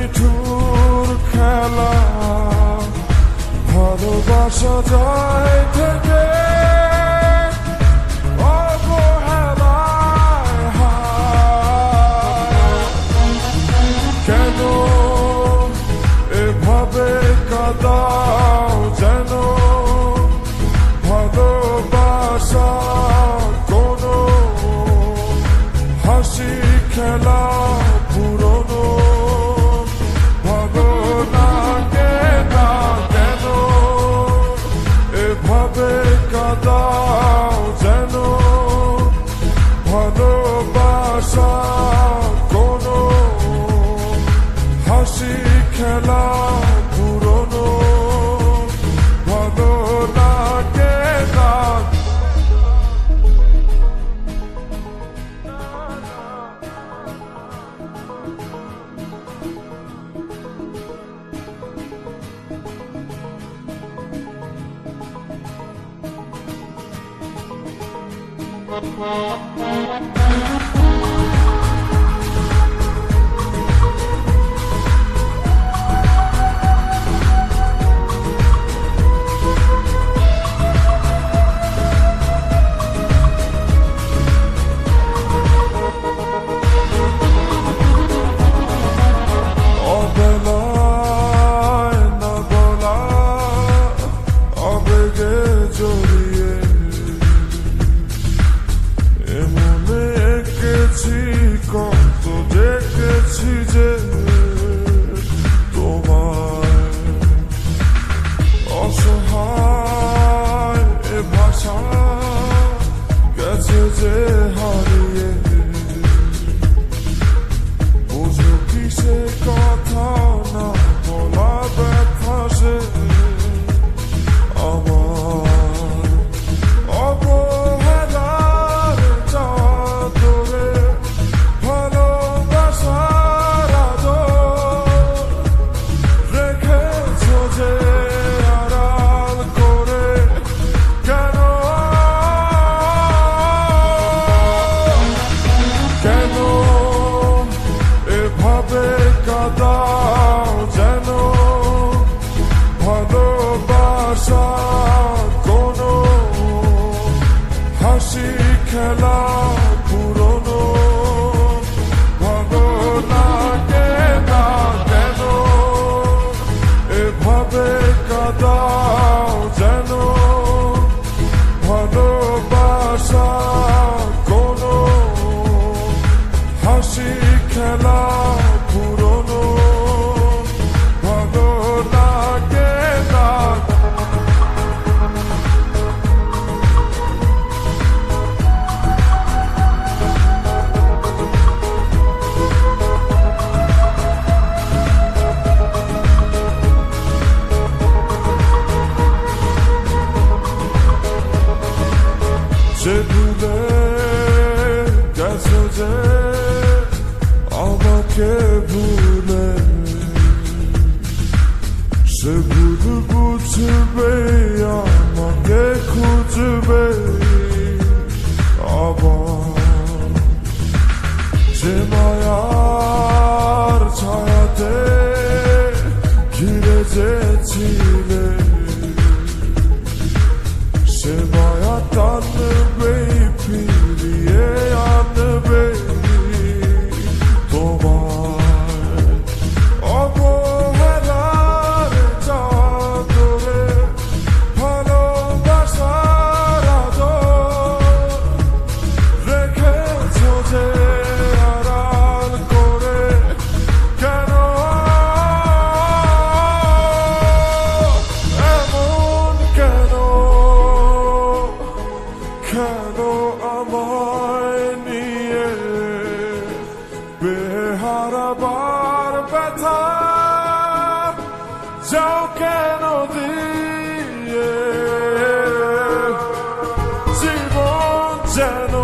নিঠুর খেলা, ভালোবাসা যায় থেকে অবহেলায় হায়। কেন এভাবে কাঁদাও যেন ভালোবাসা কোনো হাসি খেলা পুরনো ভাবনাকে না। কেন এভাবে কাঁদাও যেন ভালোবাসা কোনো হাসি খেলা পুরনো ভাবনাকে না। অবেলায় না বলা আবেগে জড়িয়ে এমনে এঁকেছি কত দেখেছি যে তোমায় অসহায় এ ভাষা গেছে যে হারিয়ে। বুঝো কি সে কথা না বলা ব্যথা সে আমার অবহেলার চাদরে ভালোবাসার আদর রেখেছো যে আড়াল করে। কেন কেন এভাবে কাঁদাও যেন ভালোবাসা কোনো হাসি খেলা পুরনো ভাবনাকে না। কেন এভাবে কাঁদাও যেন ভালোবাসা কোনো হাসি খেলা পুরনো ভাবনাকে না। সে ভুলে গেছো যে আমাকে ভুলে, সে ভুল বুঝবে আমাকে খুঁজবে আবার। যে মায়ার ছায়াতে ঘিরে যেছিলে সে মায়া টানবে ফিরিয়ে আনবে তোমার অবহেলার চাদরে ভালোবাসার আদর রেখেছো যে আড়াল করে। কেন এমন কেন কেন আমায় নিয়ে বেহারাবার ব্যথা যাও কেন দিয়ে জীবন যেন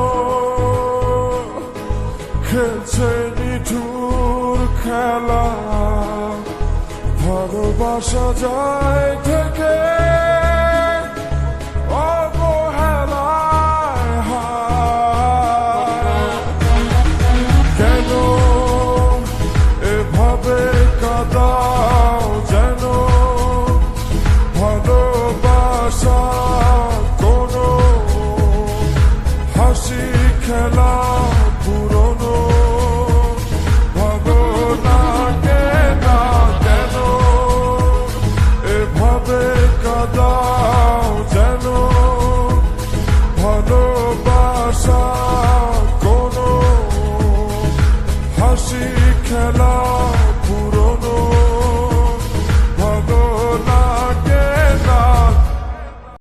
খেলছে নিঠুর খেলা, ভালোবাসা যায় থেকে অবহেলায় হায়। কেন এভাবে হাসি খেলা